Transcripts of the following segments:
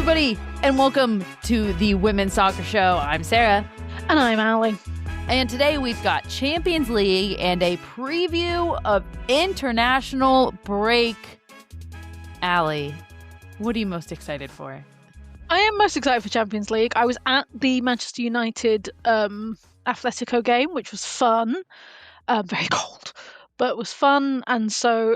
everybody, and welcome to the Women's Soccer Show. I'm Sarah. And I'm Allie. And today we've got Champions League and a preview of international break. Allie, what are you most excited for? I am most excited for Champions League. I was at the Manchester United Atletico game, which was fun. Very cold, but it was fun. And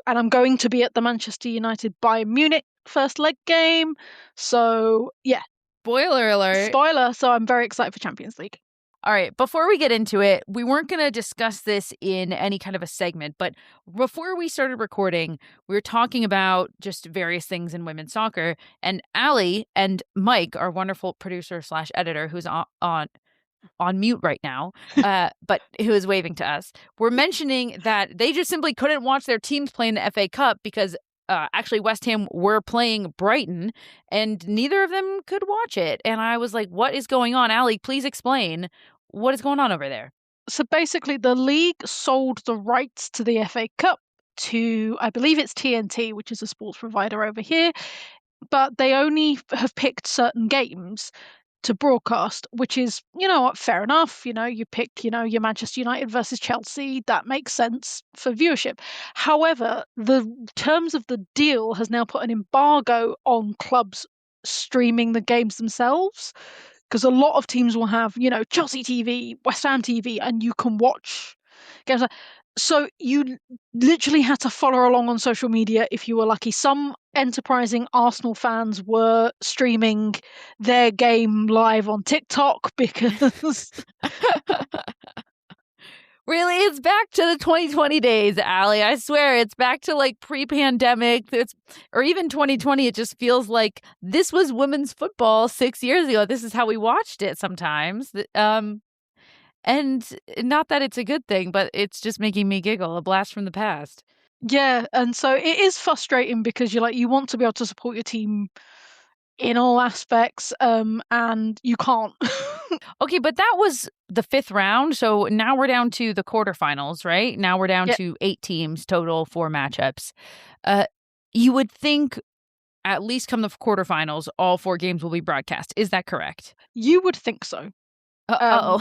I'm going to be at the Manchester United Bayern Munich first leg game. So, yeah. Spoiler alert. Spoiler. So I'm very excited for Champions League. All right, before we get into it, we weren't going to discuss this in any kind of a segment, but before we started recording, we were talking about just various things in women's soccer, and Allie and Mike, our wonderful producer / editor, who's on mute right now, but who is waving to us, were mentioning that they just simply couldn't watch their teams play in the FA Cup because actually West Ham were playing Brighton and neither of them could watch it. And I was like, what is going on? Allie, please explain what is going on over there. So basically the league sold the rights to the FA Cup to, I believe it's TNT, which is a sports provider over here, but they only have picked certain games to broadcast, which is, fair enough. You pick, your Manchester United versus Chelsea. That makes sense for viewership. However, the terms of the deal has now put an embargo on clubs streaming the games themselves, because a lot of teams will have, Chelsea TV, West Ham TV, and you can watch games. So you literally had to follow along on social media if you were lucky. Some enterprising Arsenal fans were streaming their game live on TikTok because... Really? It's back to the 2020 days, Allie. I swear, it's back to like pre-pandemic. Or even 2020. It just feels like this was women's football 6 years ago. This is how we watched it sometimes. And not that it's a good thing, but it's just making me giggle. A blast from the past. Yeah, and so it is frustrating because you want to be able to support your team in all aspects, and you can't. Okay, but that was the fifth round, so now we're down to the quarterfinals, right? Now we're down to 8 teams total, 4 matchups. You would think at least come the quarterfinals, all 4 games will be broadcast. Is that correct? You would think so. I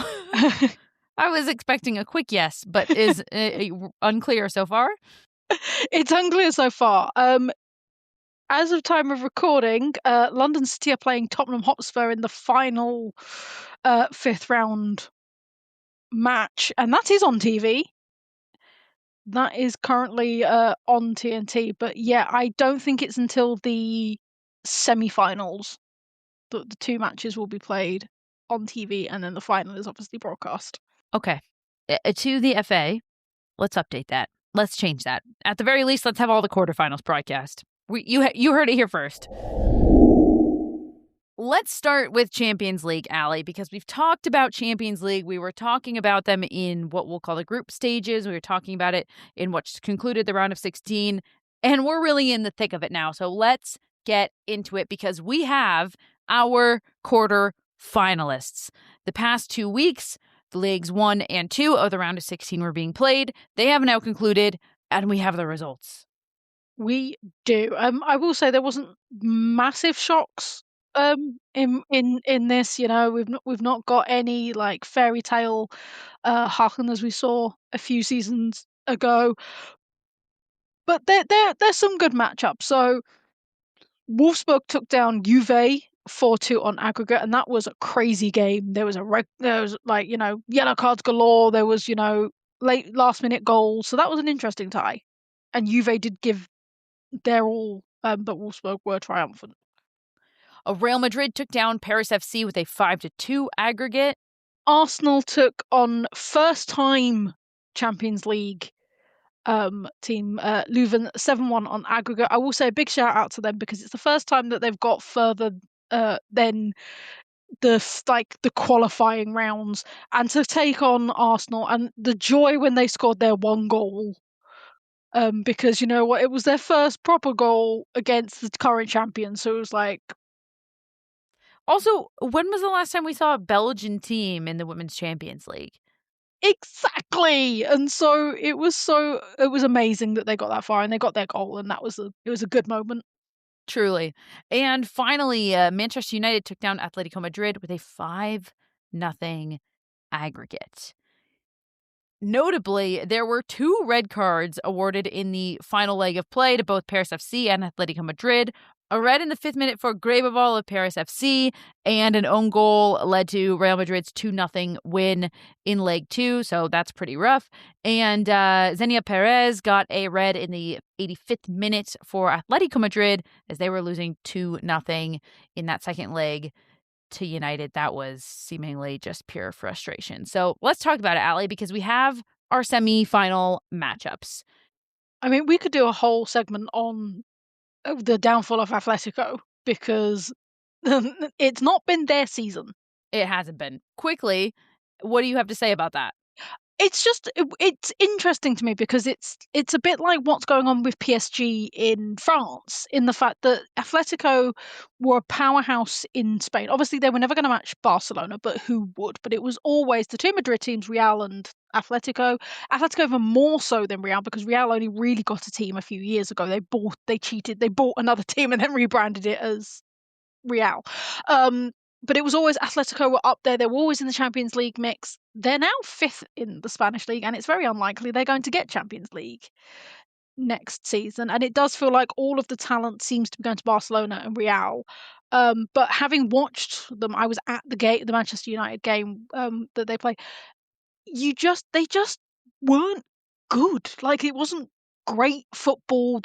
was expecting a quick yes, but is unclear so far? It's unclear so far. As of time of recording, London City are playing Tottenham Hotspur in the final 5th round match, and that is on TV. That is currently on TNT, but yeah, I don't think it's until the semi-finals that the 2 matches will be played on TV, and then the final is obviously broadcast. Okay. To the FA, let's update that. Let's change that. At the very least, let's have all the quarterfinals broadcast. You heard it here first. Let's start with Champions League, Allie, because we've talked about Champions League. We were talking about them in what we'll call the group stages. We were talking about it in what's concluded the round of 16, and we're really in the thick of it now. So let's get into it because we have our quarter finalists. The past 2 weeks, the leagues 1 and 2 of the round of 16 were being played. They have now concluded, and we have the results. We do. I will say there wasn't massive shocks in this. We've not got any like fairy tale Haken as we saw a few seasons ago. But there's some good matchups. So Wolfsburg took down Juve 4-2 on aggregate, and that was a crazy game. There was yellow cards galore. There was late last minute goals. So that was an interesting tie. And Juve did give their all, but Wolfsburg were triumphant. Real Madrid took down Paris FC with a 5-2 aggregate. Arsenal took on first-time Champions League team Leuven 7-1 on aggregate. I will say a big shout out to them because it's the first time that they've got further than the qualifying rounds, and to take on Arsenal and the joy when they scored their 1 goal. Because it was their first proper goal against the current champions, so it was like. Also, when was the last time we saw a Belgian team in the Women's Champions League? Exactly, and so it was amazing that they got that far and they got their goal, and it was a good moment. Truly. And finally, Manchester United took down Atletico Madrid with a 5-0 aggregate. Notably, there were 2 red cards awarded in the final leg of play to both Paris FC and Atletico Madrid. A red in the 5th minute for Graboval of Paris FC, and an own goal led to Real Madrid's 2-0 win in leg 2, so that's pretty rough. And Xenia Perez got a red in the 85th minute for Atletico Madrid as they were losing 2-0 in that second leg to United. That was seemingly just pure frustration. So let's talk about it, Allie, because we have our semi-final matchups. I mean, we could do a whole segment on the downfall of Atletico because it's not been their season. It hasn't been. Quickly, what do you have to say about that? It's just it's interesting to me because it's a bit like what's going on with PSG in France, in the fact that Atletico were a powerhouse in Spain. Obviously, they were never going to match Barcelona, but who would? But it was always the two Madrid teams, Real and Atletico. Atletico even more so than Real because Real only really got a team a few years ago. They cheated, they bought another team and then rebranded it as Real. But it was always Atletico were up there. They were always in the Champions League mix. They're now 5th in the Spanish league, and it's very unlikely they're going to get Champions League next season. And it does feel like all of the talent seems to be going to Barcelona and Real. But having watched them, I was at the Manchester United game that they play. They just weren't good. Like it wasn't great football.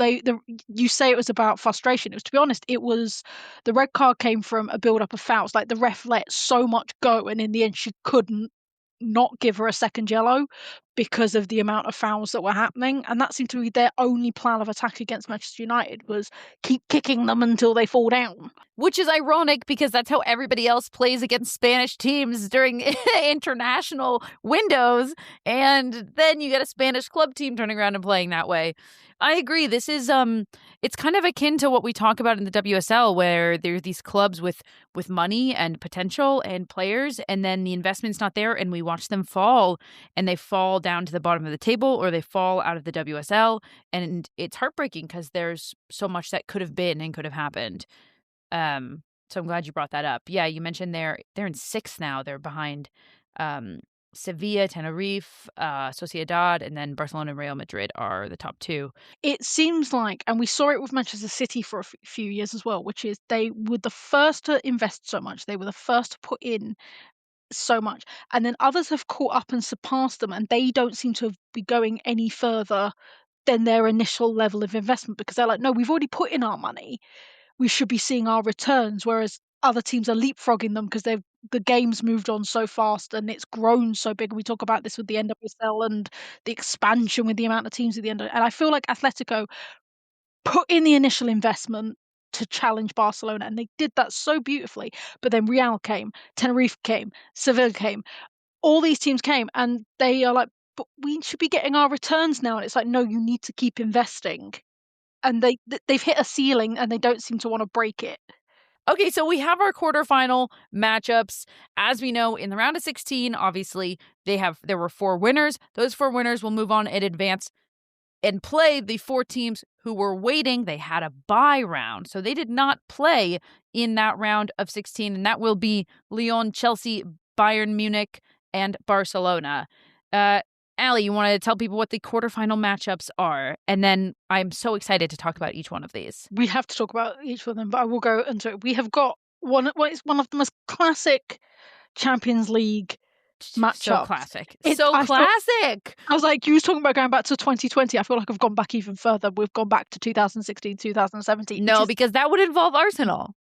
You say it was about frustration. It was, to be honest, it was the red card came from a build up of fouls. Like the ref let so much go, and in the end, she couldn't not give her a second yellow because of the amount of fouls that were happening. And that seemed to be their only plan of attack against Manchester United was keep kicking them until they fall down. Which is ironic because that's how everybody else plays against Spanish teams during international windows. And then you get a Spanish club team turning around and playing that way. I agree. This is it's kind of akin to what we talk about in the WSL, where there are these clubs with money and potential and players, and then the investment's not there, and we watch them fall, and they fall down to the bottom of the table, or they fall out of the WSL, and it's heartbreaking because there's so much that could have been and could have happened. So I'm glad you brought that up. Yeah, you mentioned they're in 6th now. They're behind Sevilla, Tenerife, Sociedad, and then Barcelona and Real Madrid are the top 2. It seems like, and we saw it with Manchester City for a few years as well, which is they were the first to invest so much. They were the first to put in so much. And then others have caught up and surpassed them, and they don't seem to be going any further than their initial level of investment because they're like, no, we've already put in our money. We should be seeing our returns. Whereas other teams are leapfrogging them because the game's moved on so fast and it's grown so big. We talk about this with the NWSL and the expansion with the amount of teams at the end of it. And I feel like Atletico put in the initial investment to challenge Barcelona, and they did that so beautifully. But then Real came, Tenerife came, Seville came, all these teams came, and they are like, but we should be getting our returns now. And it's like, no, you need to keep investing. And they've hit a ceiling, and they don't seem to want to break it. Okay, so we have our quarterfinal matchups. As we know, in the round of 16, obviously, there were 4 winners. Those 4 winners will move on and advance and play the 4 teams who were waiting. They had a bye round, so they did not play in that round of 16, and that will be Lyon, Chelsea, Bayern Munich, and Barcelona. Allie, you want to tell people what the quarterfinal matchups are? And then I'm so excited to talk about each one of these. We have to talk about each of them, but I will go into it. We have got it's one of the most classic Champions League matchups. So classic. Classic. I was like, you was talking about going back to 2020. I feel like I've gone back even further. We've gone back to 2016, 2017. No, because that would involve Arsenal.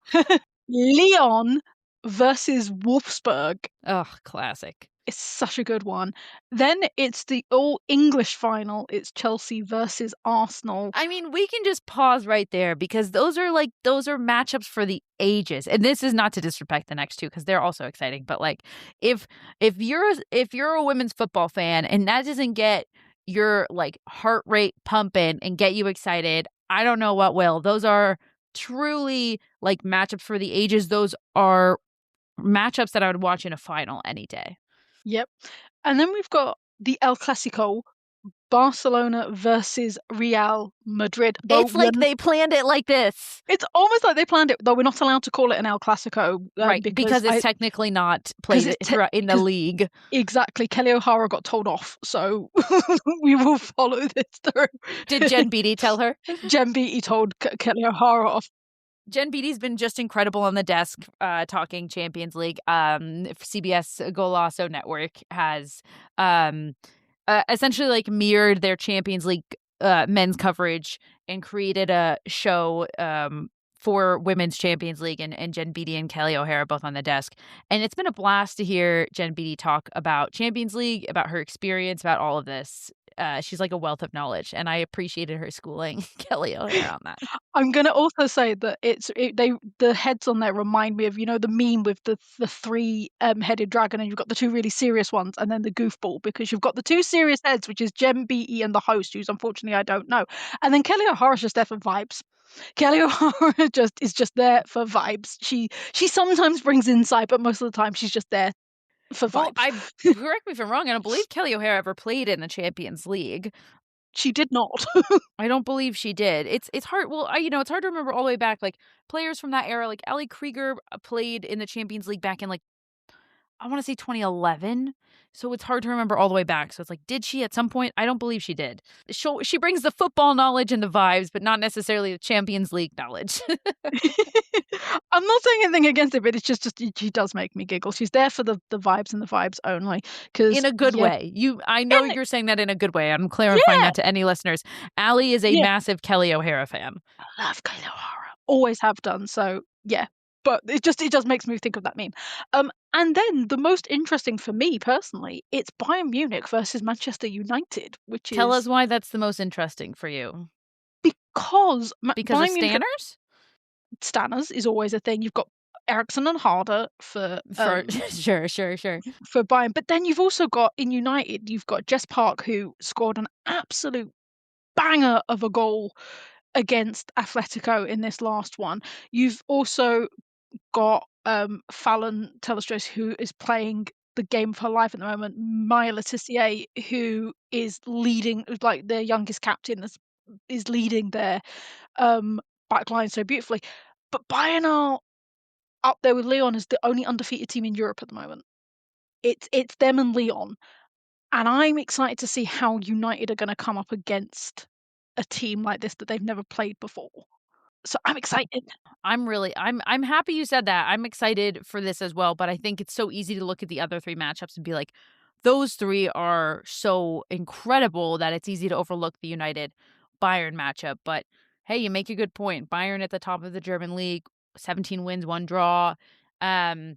Lyon versus Wolfsburg. Ugh, classic. It's such a good one. Then it's the all English final. It's Chelsea versus Arsenal. I mean, we can just pause right there because those are matchups for the ages. And this is not to disrespect the next 2 because they're also exciting. But like, if you're a women's football fan and that doesn't get your like heart rate pumping and get you excited, I don't know what will. Those are truly like matchups for the ages. Those are matchups that I would watch in a final any day. Yep. And then we've got the El Clasico, Barcelona versus Real Madrid. It's like they planned it like this. It's almost like they planned it, though we're not allowed to call it an El Clasico, right, because it's technically not played in the league. Exactly. Kelly O'Hara got told off, so we will follow this through. Did Jen Beattie tell her? Jen Beattie told Kelly O'Hara off. Jen Beattie's been just incredible on the desk talking Champions League. CBS Golazo Network has essentially like mirrored their Champions League men's coverage and created a show for Women's Champions League, and Jen Beattie and Kelly O'Hara both on the desk. And it's been a blast to hear Jen Beattie talk about Champions League, about her experience, about all of this. She's like a wealth of knowledge, and I appreciated her schooling Kelly O'Hara on that. I'm gonna also say that the heads on there remind me of, you know, the meme with the three headed dragon, and you've got the two really serious ones, and then the goofball, because you've got the two serious heads, which is Jem Beattie and the host, who's unfortunately I don't know, and then Kelly O'Hara's just there for vibes. Kelly O'Hara is just there for vibes. She sometimes brings insight, but most of the time she's just there for vibes. Well, correct me if I'm wrong. I don't believe Kelly O'Hara ever played in the Champions League. She did not. I don't believe she did. It's hard. Well, it's hard to remember all the way back. Like players from that era, like Ellie Krieger played in the Champions League back in like I want to say 2011. So it's hard to remember all the way back. So it's like, did she at some point? I don't believe she did. She brings the football knowledge and the vibes, but not necessarily the Champions League knowledge. I'm not saying anything against it, but it's just she does make me giggle. She's there for the vibes and the vibes only. In a good way. I know you're saying that in a good way. I'm clarifying that to any listeners. Allie is a massive Kelly O'Hara fan. I love Kelly O'Hara. Always have done. So yeah. But it just makes me think of that meme. And then the most interesting for me personally, it's Bayern Munich versus Manchester United, which Tell us why that's the most interesting for you. Because Bayern of Stanners? Stanners is always a thing. You've got Eriksson and Harder for sure for Bayern, but then you've also got in United, you've got Jess Park, who scored an absolute banger of a goal against Atletico in this last one. You've also got Fallon Telestros, who is playing the game of her life at the moment. Maya Letitia, who is leading, like their youngest captain, is leading their backline so beautifully. But Bayern are up there with Lyon as the only undefeated team in Europe at the moment. It's them and Lyon, and I'm excited to see how United are going to come up against a team like this that they've never played before. So I'm excited. I'm happy you said that. I'm excited for this as well, but I think it's so easy to look at the other three matchups and be like, those three are so incredible that it's easy to overlook the United Bayern matchup. But hey, you make a good point. Bayern at the top of the German league, 17 wins, 1 draw. Wolfsburg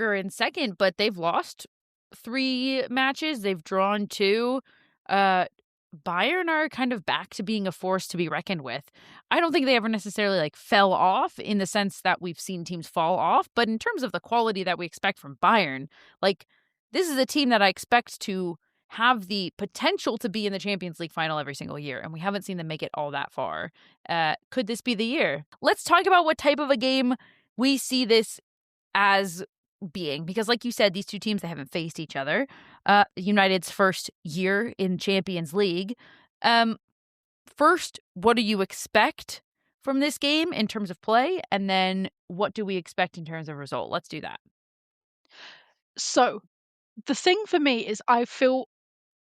are in second, but they've lost 3 matches. They've drawn 2. Bayern are kind of back to being a force to be reckoned with. I don't think they ever necessarily like fell off in the sense that we've seen teams fall off, but in terms of the quality that we expect from Bayern, like this is a team that I expect to have the potential to be in the Champions League final every single year, and we haven't seen them make it all that far. Could this be the year? Let's talk about what type of a game we see this as being, because like you said, these two teams, they haven't faced each other. United's first year in Champions League. First, what do you expect from this game in terms of play? And then what do we expect in terms of result? Let's do that. So the thing for me is I feel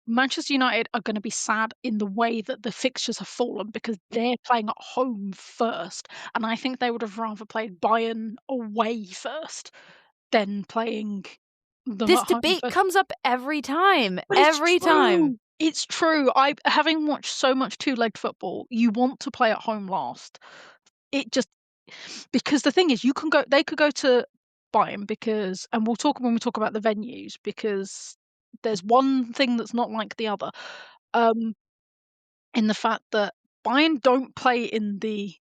Manchester United are going to be sad in the way that the fixtures have fallen because they're playing at home first. And I think they would have rather played Bayern away first than playing them This at home debate first. comes up every time. But every time. It's true. Having watched so much two-legged football, you want to play at home last. It just because the thing is, they could go to Bayern because, and we'll talk when we talk about the venues, because there's one thing that's not like the other, in the fact that Bayern don't play in the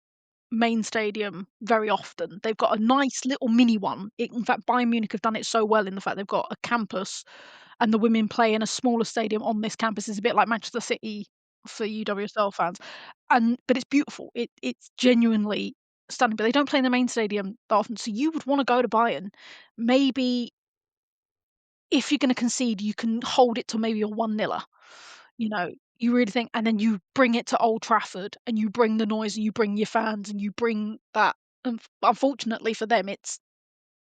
main stadium very often. They've got a nice little mini one. In fact, Bayern Munich have done it so well in the fact they've got a campus, and the women play in a smaller stadium on this campus. It's a bit like Manchester City for UWSL fans, but it's beautiful. It's genuinely stunning. But they don't play in the main stadium that often, so you would want to go to Bayern. Maybe if you're going to concede, you can hold it to maybe a 1-0. You really think, and then you bring it to Old Trafford, and you bring the noise, and you bring your fans, and you bring that. And unfortunately for them, it's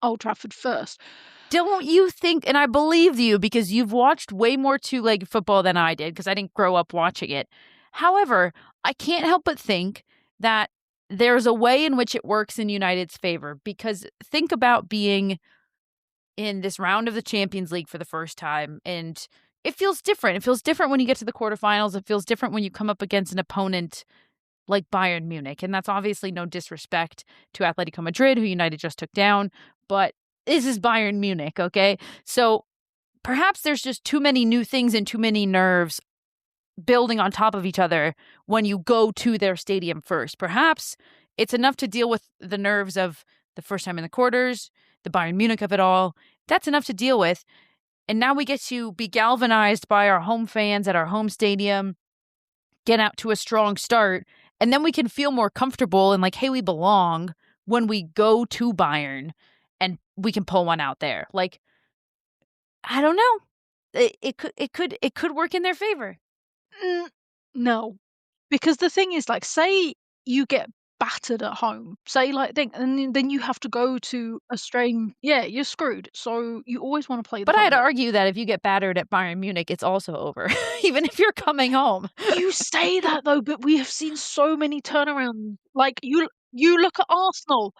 Old Trafford first. Don't you think, and I believe you because you've watched way more two-legged football than I did because I didn't grow up watching it. However, I can't help but think that there's a way in which it works in United's favor because think about being in this round of the Champions League for the first time and it feels different. It feels different when you get to the quarterfinals. It feels different when you come up against an opponent like Bayern Munich. And that's obviously no disrespect to Atletico Madrid, who United just took down, but this is Bayern Munich, okay? So perhaps there's just too many new things and too many nerves building on top of each other when you go to their stadium first. Perhaps it's enough to deal with the nerves of the first time in the quarters, the Bayern Munich of it all. That's enough to deal with. And now we get to be galvanized by our home fans at our home stadium, get out to a strong start, and then we can feel more comfortable and like, hey, we belong when we go to Bayern and we can pull one out there. Like, I don't know. It could work in their favor. No, because the thing is, like, say you get battered at home, say, like, and then you have to go to a strain. Yeah, you're screwed. So you always want to play the But I'd home leg. argue that if you get battered at Bayern Munich, it's also over, even if you're coming home. You say that though, but we have seen so many turnarounds. Like you look at Arsenal.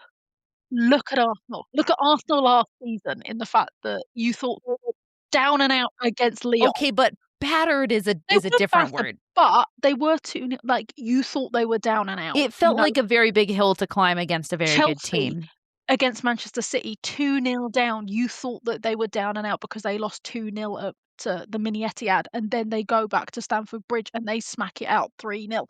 Look at Arsenal. Look at Arsenal last season in the fact that you thought they were down and out against Lyon. Okay, but battered is a They is a were different battered, word. but they were 2-0, like, you thought they were down and out, It felt like a very big hill to climb against a very good Chelsea team. against Manchester City, 2-0 down, you thought that they were down and out because they lost 2-0 at the Mini Etihad, and then they go back to Stamford Bridge and they smack it out 3-0.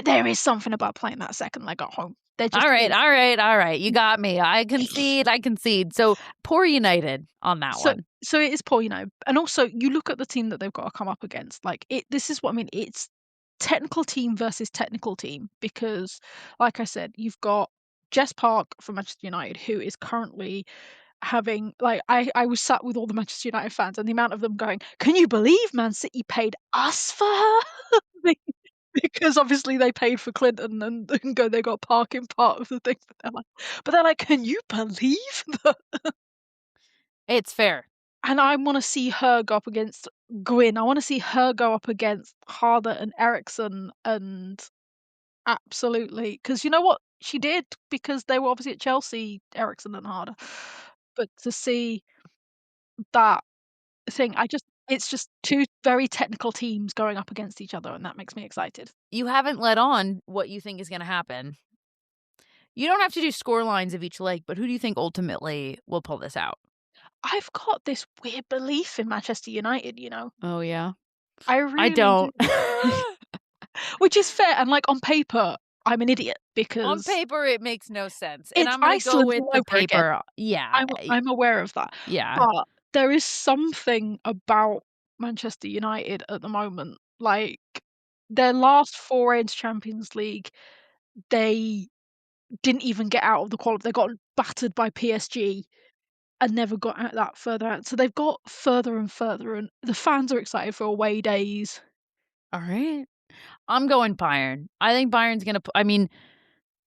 There is something about playing that second leg at home. There just All right, is. all right, all right. You got me. I concede. So poor United on that So one. so it is poor, and also you look at the team that they've got to come up against. Like this is what I mean. It's technical team versus technical team because, like I said, you've got Jess Park from Manchester United, who is currently having like I was sat with all the Manchester United fans and the amount of them going, "Can you believe Man City paid us for her?" Because obviously they paid for Clinton and go they got Park in part of the thing, but they're like, "Can you believe that?" It's fair. And I wanna see her go up against Gwyn. I wanna see her go up against Harder and Eriksson and absolutely, because you know what? She did, because they were obviously at Chelsea, Eriksson and Harder. But to see that thing, it's just 2 very technical teams going up against each other, and that makes me excited. You haven't let on what you think is going to happen. You don't have to do score lines of each leg, but who do you think ultimately will pull this out? I've got this weird belief in Manchester United, Oh, yeah. I I really do. don't. Which is fair, and, like, on paper, I'm an idiot On because paper, it makes no sense. And it's I'm going to go Iceland with all the over again. paper. Yeah. I'm aware of that, Yeah. but there is something about Manchester United at the moment, like, their last foray into Champions League, they didn't even get out of the they got battered by PSG and never got out that further out, so they've got further and further, and the fans are excited for away days. All right. I'm going Bayern. I think Bayern's going to, I mean,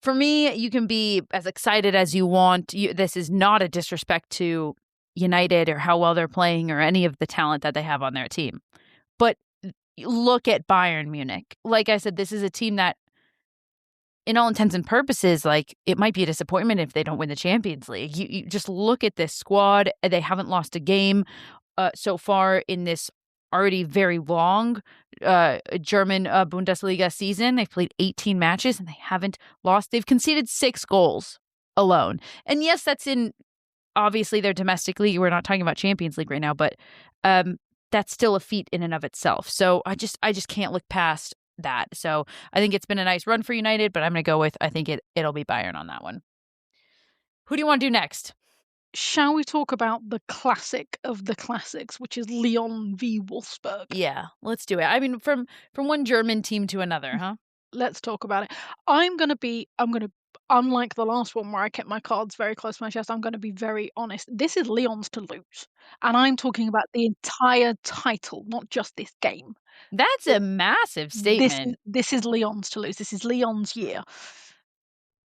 for me, you can be as excited as you want. This is not a disrespect to United or how well they're playing or any of the talent that they have on their team. But look at Bayern Munich. Like I said, this is a team that, in all intents and purposes, like it might be a disappointment if they don't win the Champions League. You just look at this squad. They haven't lost a game so far in this already very long German Bundesliga season. They've played 18 matches and they haven't lost. They've conceded 6 goals alone. And yes, that's in obviously their domestic league. We're not talking about Champions League right now, but that's still a feat in and of itself. So I just can't look past that. So I think it's been a nice run for United, but I'm going to go with I think it'll be Bayern on that one. Who do you want to do next? Shall we talk about the classic of the classics, which is Lyon v Wolfsburg? Yeah, let's do it. I mean, from one German team to another, huh? Let's talk about it. I'm gonna unlike the last one where I kept my cards very close to my chest, I'm gonna be very honest. This is Lyon's to lose. And I'm talking about the entire title, not just this game. That's a massive statement. This is Lyon's to lose. This is Lyon's year.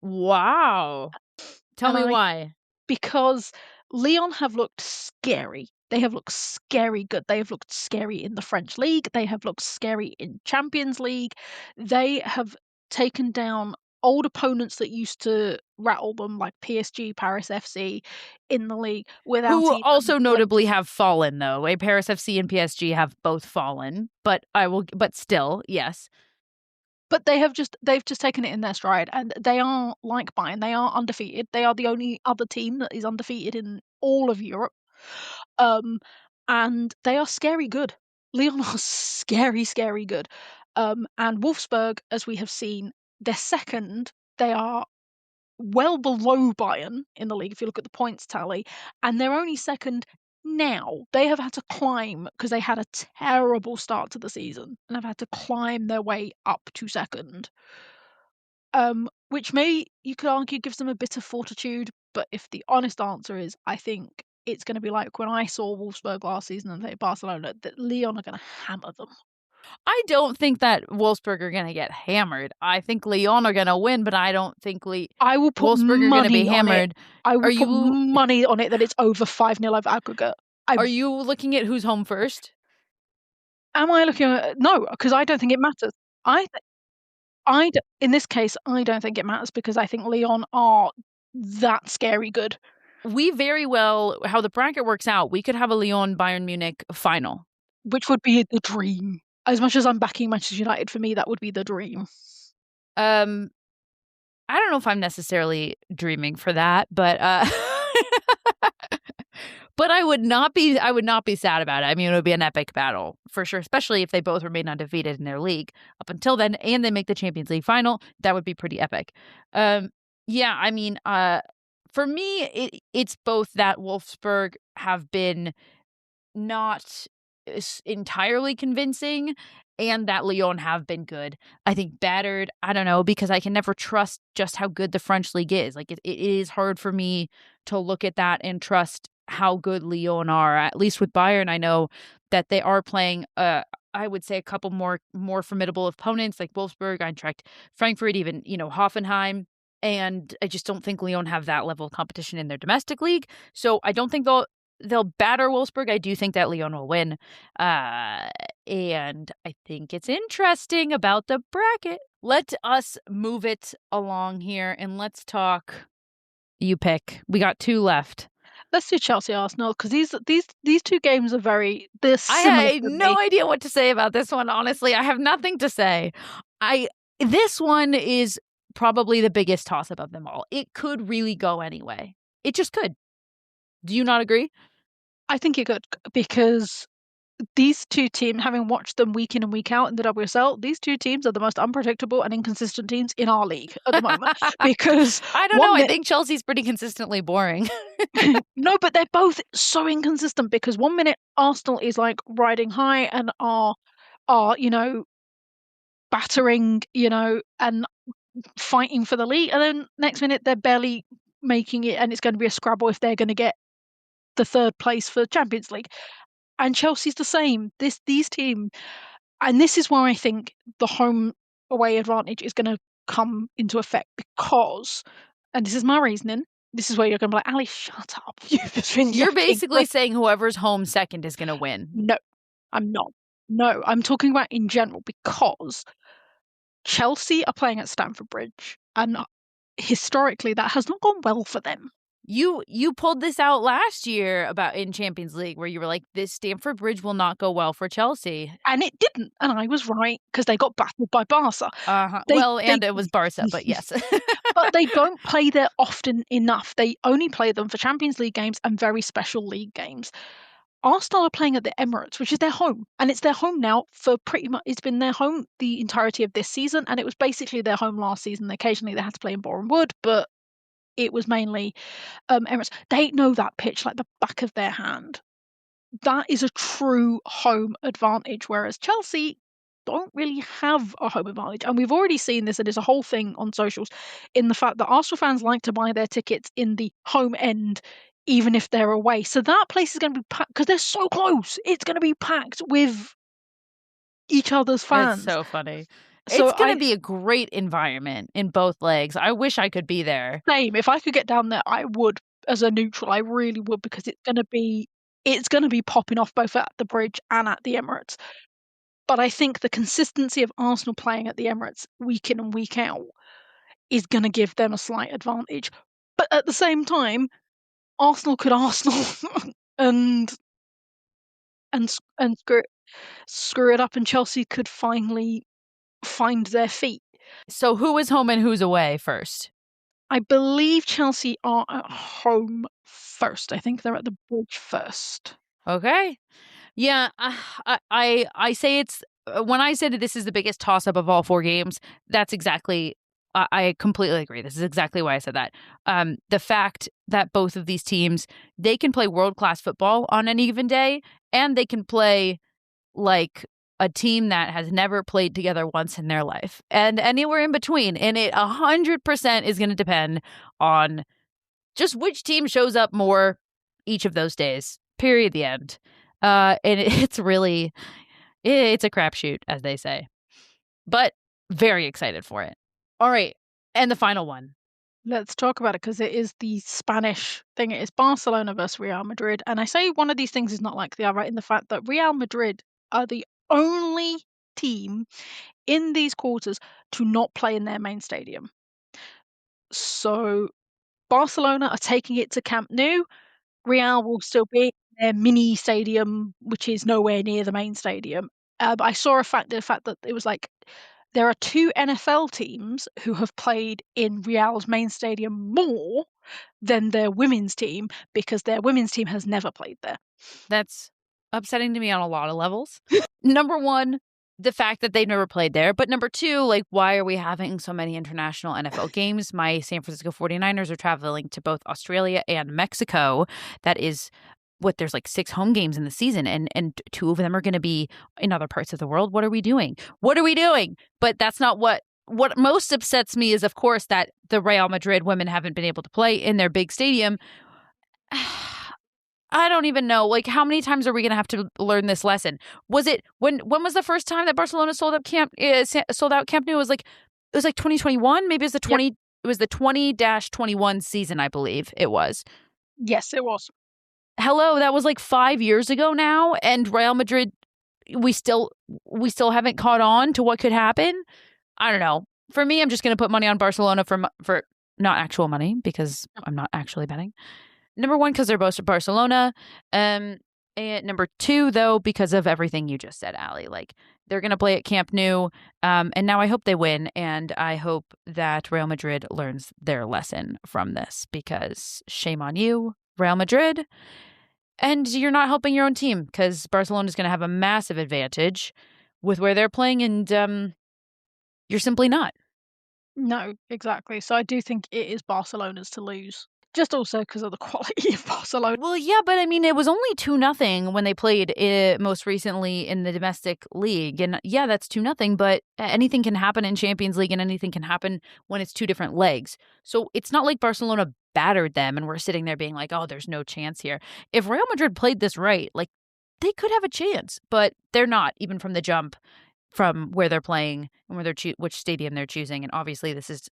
Wow. Tell me why. Because Lyon have looked scary. They have looked scary good. They have looked scary in the French league. They have looked scary in Champions League. They have taken down old opponents that used to rattle them, like PSG, Paris FC, in the league without Who even also notably have fallen, though. Paris FC and PSG have both fallen, but still, yes. But they've just taken it in their stride, and they are like Bayern. They are undefeated. They are the only other team that is undefeated in all of Europe. And they are scary good. Lyon are scary, scary good. And Wolfsburg, as we have seen, they're second. They are well below Bayern in the league if you look at the points tally, and they're only second now. They have had to climb because they had a terrible start to the season and have had to climb their way up to second. Which you could argue gives them a bit of fortitude, but if the honest answer is, I think it's going to be like when I saw Wolfsburg last season and they Barcelona, that Lyon are going to hammer them. I don't think that Wolfsburg are going to get hammered. I think Lyon are going to win, but I don't think I will put Wolfsburg are going to be hammered. I will put money on it that it's over 5-0 over aggregate. Are you looking at who's home first? Am I looking at... No, because I don't think it matters. In this case, I don't think it matters because I think Lyon are that scary good. We very well, how the bracket works out, we could have a Lyon-Bayern Munich final. Which would be the dream. As much as I'm backing Manchester United, for me, that would be the dream. I don't know if I'm necessarily dreaming for that, but but I would not be sad about it. I mean, it would be an epic battle for sure, especially if they both remain undefeated in their league up until then and they make the Champions League final. That would be pretty epic. Yeah, I mean, for me, it's both that Wolfsburg have been not entirely convincing and that Lyon have been good. I think battered, I don't know, because I can never trust just how good the French league is. Like it is hard for me to look at that and trust how good Lyon are. At least with Bayern, I know that they are playing I would say a couple more formidable opponents like Wolfsburg, Eintracht Frankfurt, even, Hoffenheim. And I just don't think Lyon have that level of competition in their domestic league. So I don't think they'll batter Wolfsburg. I do think that Lyon will win. And I think it's interesting about the bracket. Let us move it along here and let's talk. You pick. We got 2 left. Let's do Chelsea Arsenal because these two games are very similar. I have no idea what to say about this one. Honestly, I have nothing to say. This one is probably the biggest toss-up of them all. It could really go anyway. It just could. Do you not agree? I think it could because these two teams, having watched them week in and week out in the WSL, these two teams are the most unpredictable and inconsistent teams in our league at the moment. Because I don't know. I think Chelsea's pretty consistently boring. No, but they're both so inconsistent because 1 minute Arsenal is like riding high and are battering, and fighting for the lead, and then next minute they're barely making it, and it's going to be a scrabble if they're going to get the 3rd place for Champions League. And Chelsea's the same. These teams, and this is where I think the home away advantage is going to come into effect because, and this is my reasoning. This is where you're going to be like, Allie, shut up. You're basically saying whoever's home second is going to win. No, I'm not. No, I'm talking about in general because Chelsea are playing at Stamford Bridge, and historically that has not gone well for them. You pulled this out last year about in Champions League where you were like, this Stamford Bridge will not go well for Chelsea. And it didn't. And I was right because they got battled by Barca. It was Barca, but yes. But they don't play there often enough. They only play them for Champions League games and very special league games. Arsenal are playing at the Emirates, which is their home. And it's their home now for pretty much, it's been their home the entirety of this season. And it was basically their home last season. Occasionally they had to play in Boreham Wood, but it was mainly Emirates. They know that pitch like the back of their hand. That is a true home advantage, whereas Chelsea don't really have a home advantage. And we've already seen this, and it's a whole thing on socials, in the fact that Arsenal fans like to buy their tickets in the home end, even if they're away. So that place is going to be packed, because they're so close. It's going to be packed with each other's It's fans. so funny. It's So going to I be a great environment in both legs. I wish I could be there. same. If I could get down there, I would as a neutral. I really would because it's gonna be popping off both at the Bridge and at the Emirates. But I think the consistency of Arsenal playing at the Emirates week in and week out is gonna give them a slight advantage. But at the same time, Arsenal could Arsenal and and screw it up, and Chelsea could finally find their feet. So who is home and who's away first? I believe Chelsea are at home first. I think they're at the Bridge first. Okay. Yeah, I say it's when I said this is the biggest toss up of all four games, that's exactly I completely agree. This is exactly why I said that. The fact that both of these teams, they can play world-class football on any given day, and they can play like a team that has never played together once in their life, and anywhere in between. And it 100% is going to depend on just which team shows up more each of those days. Period. The end. And it's really, it's a crapshoot, as they say, but very excited for it. All right. And the final one. Let's talk about it because it is the Spanish thing. It is Barcelona versus Real Madrid. And I say one of these things is not like the other in the fact that Real Madrid are the only team in these quarters to not play in their main stadium. So Barcelona are taking it to Camp Nou. Real will still be in their mini stadium, which is nowhere near the main stadium. But I saw the fact that it was like there are two NFL teams who have played in Real's main stadium more than their women's team because their women's team has never played there. That's upsetting to me on a lot of levels. Number one, the fact that they've never played there. But number two, like, why are we having so many international NFL games? My San Francisco 49ers are traveling to both Australia and Mexico. That is what there's like 6 home games in the season, and 2 of them are going to be in other parts of the world. What are we doing? What are we doing? But that's not what most upsets me is, of course, that the Real Madrid women haven't been able to play in their big stadium. I don't even know. Like, how many times are we going to have to learn this lesson? Was it when was the first time that Barcelona sold out Camp Nou? It was like 2021. Maybe it was the 20. Yep. It was the 20-21 season, I believe it was. Yes, it was. Hello, that was like 5 years ago now, and Real Madrid, we still haven't caught on to what could happen. I don't know. For me, I'm just going to put money on Barcelona for not actual money because I'm not actually betting. Number one, because they're both Barcelona. And number two, though, because of everything you just said, Allie. Like, they're going to play at Camp Nou. And now I hope they win. And I hope that Real Madrid learns their lesson from this because shame on you, Real Madrid. And you're not helping your own team because Barcelona is going to have a massive advantage with where they're playing. And you're simply not. No, exactly. So I do think it is Barcelona's to lose. Just also because of the quality of Barcelona. Well, yeah, but I mean, it was only 2-0 when they played most recently in the domestic league. And yeah, that's 2-0, but anything can happen in Champions League and anything can happen when it's 2 different legs. So it's not like Barcelona battered them and we're sitting there being like, oh, there's no chance here. If Real Madrid played this right, like, they could have a chance, but they're not, even from the jump, from where they're playing and where which stadium they're choosing. And obviously this is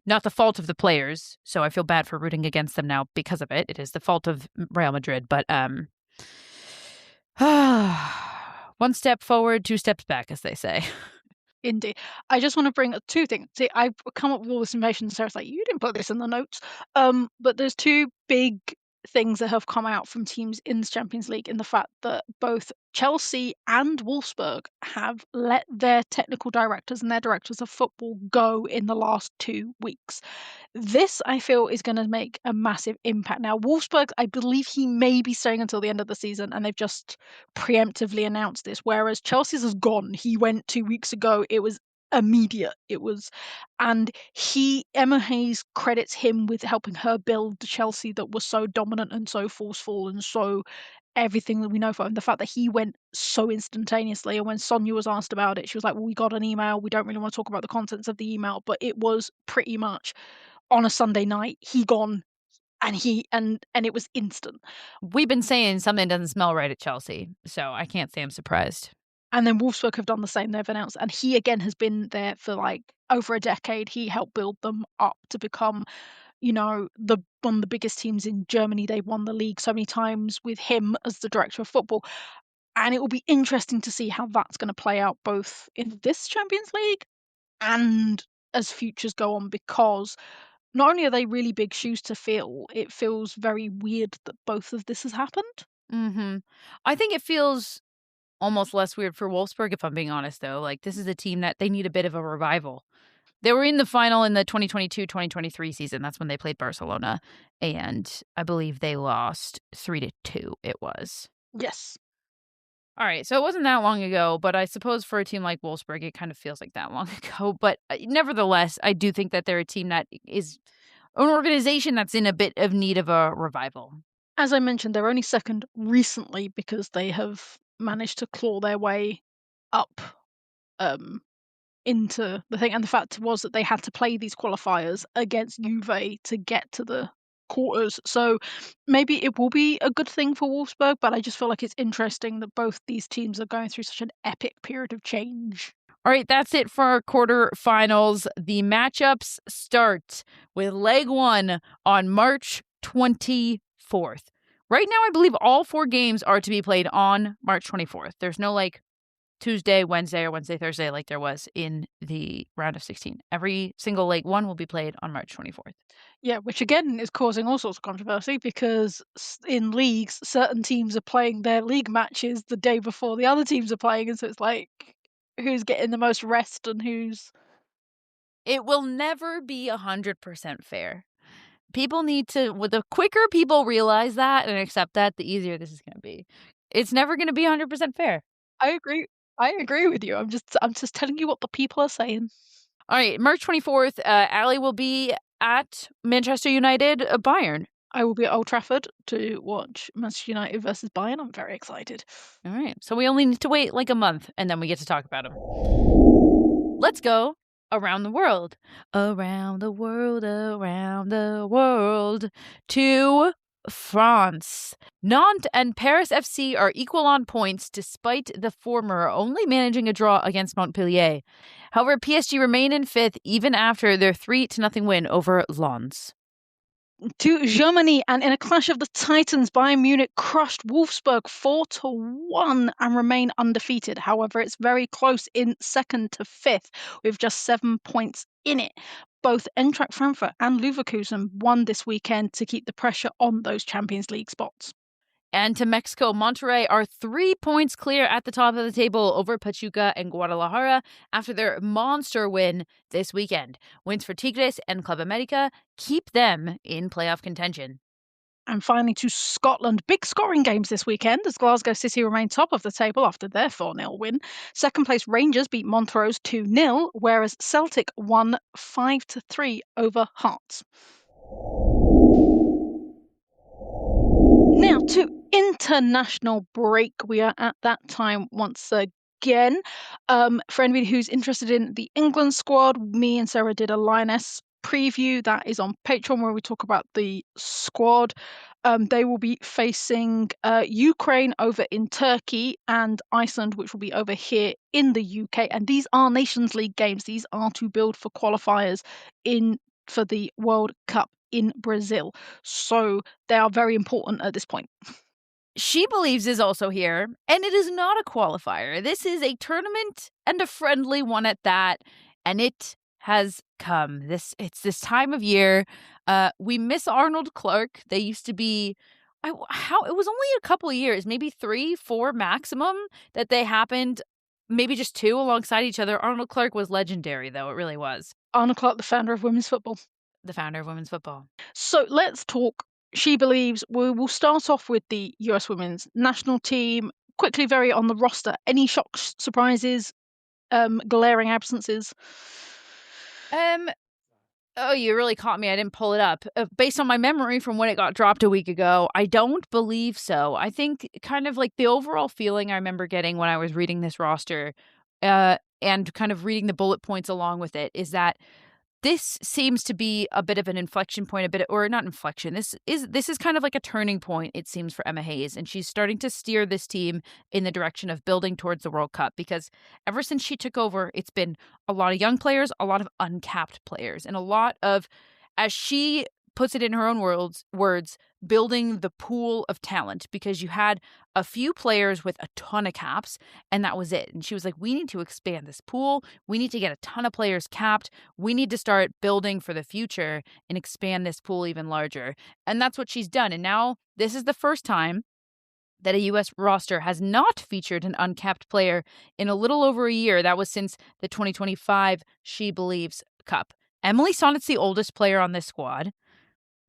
not the fault of the players, so I feel bad for rooting against them now because of it. It is the fault of Real Madrid, but one step forward, 2 steps back, as they say. Indeed. I just want to bring up 2 things. See, I've come up with all this information, and Sarah's like, you didn't put this in the notes. But there's 2 big things that have come out from teams in the Champions League in the fact that both Chelsea and Wolfsburg have let their technical directors and their directors of football go in the last 2 weeks. This, I feel, is going to make a massive impact. Now, Wolfsburg, I believe he may be staying until the end of the season, and they've just preemptively announced this, whereas Chelsea's is gone. He went 2 weeks ago. It was immediate. And Emma Hayes credits him with helping her build the Chelsea that was so dominant and so forceful and so everything that we know for him. The fact that he went so instantaneously, and when Sonia was asked about it, she was like, well, we got an email. We don't really want to talk about the contents of the email, but it was pretty much on a Sunday night, he gone, and it was instant. We've been saying something doesn't smell right at Chelsea, so I can't say I'm surprised. And then Wolfsburg have done the same. They've announced, and he again has been there for like over a decade. He helped build them up to become, the one of the biggest teams in Germany. They won the league so many times with him as the director of football. And it will be interesting to see how that's going to play out both in this Champions League and as futures go on, because not only are they really big shoes to fill, it feels very weird that both of this has happened. I think it feels almost less weird for Wolfsburg, if I'm being honest, though. Like, this is a team that they need a bit of a revival. They were in the final in the 2022-2023 season. That's when they played Barcelona. And I believe they lost 3-2, it was. Yes. All right, so it wasn't that long ago, but I suppose for a team like Wolfsburg, it kind of feels like that long ago. But nevertheless, I do think that they're a team that is an organization that's in a bit of need of a revival. As I mentioned, they're only second recently because they have managed to claw their way up um, into the thing. And the fact was that they had to play these qualifiers against Juve to get to the quarters. So maybe it will be a good thing for Wolfsburg, but I just feel like it's interesting that both these teams are going through such an epic period of change. All right, that's it for our quarterfinals. The matchups start with leg one on March 24th. Right now, I believe all 4 games are to be played on March 24th. There's no like Tuesday, Wednesday, or Wednesday, Thursday like there was in the round of 16. Every single leg one will be played on March 24th. Yeah, which again is causing all sorts of controversy because in leagues, certain teams are playing their league matches the day before the other teams are playing, and so it's like who's getting the most rest and who's. It will never be 100% fair. People need to, the quicker people realize that and accept that, the easier this is going to be. It's never going to be 100% fair. I agree. I agree with you. I'm just telling you what the people are saying. All right, March 24th, Allie will be at Manchester United, Bayern. I will be at Old Trafford to watch Manchester United versus Bayern. I'm very excited. All right, so we only need to wait like a month, and then we get to talk about them. Let's go around the world. Around the world, around the world. To France. Nantes and Paris FC are equal on points despite the former only managing a draw against Montpellier. However, PSG remain in 5th even after their 3-0 win over Lens. To Germany, and in a clash of the Titans, Bayern Munich crushed Wolfsburg 4-1 and remain undefeated. However, it's very close in 2nd to 5th with just 7 points in it. Both Eintracht Frankfurt and Leverkusen won this weekend to keep the pressure on those Champions League spots. And to Mexico, Monterrey are 3 points clear at the top of the table over Pachuca and Guadalajara after their monster win this weekend. Wins for Tigres and Club America keep them in playoff contention. And finally to Scotland. Big scoring games this weekend as Glasgow City remain top of the table after their 4-0 win. Second place Rangers beat Montrose 2-0, whereas Celtic won 5-3 over Hearts. Now to international break. We are at that time once again. For anybody who's interested in the England squad, me and Sarah did a Lioness preview that is on Patreon where we talk about the squad. They will be facing Ukraine over in Turkey and Iceland, which will be over here in the UK. And these are Nations League games. These are to build for qualifiers for the World Cup in Brazil. So they are very important at this point. She Believes is also here, and it is not a qualifier. This is a tournament and a friendly one at that, and it has come. It's this time of year. We miss Arnold Clark. They used to be it was only a couple of years, maybe 3, 4 maximum that they happened, maybe just 2 alongside each other. Arnold Clark was legendary, though. It really was. Arnold Clark, the founder of women's football. The founder of women's football. So let's talk She Believes. We will start off with the US women's national team. Quickly, very on the roster. Any shocks, surprises, glaring absences? Oh, you really caught me. I didn't pull it up. Based on my memory from when it got dropped a week ago, I don't believe so. I think kind of like the overall feeling I remember getting when I was reading this roster and kind of reading the bullet points along with it is that this seems to be a bit of an inflection point, or not inflection. This is kind of like a turning point, it seems, for Emma Hayes, and she's starting to steer this team in the direction of building towards the World Cup, because ever since she took over, it's been a lot of young players, a lot of uncapped players, and a lot of, as she puts it in her own words, building the pool of talent, because you had a few players with a ton of caps and that was it. And she was like, we need to expand this pool. We need to get a ton of players capped. We need to start building for the future and expand this pool even larger. And that's what she's done. And now this is the first time that a U.S. roster has not featured an uncapped player in a little over a year. That was since the 2025 She Believes Cup. Emily Sonnet's the oldest player on this squad.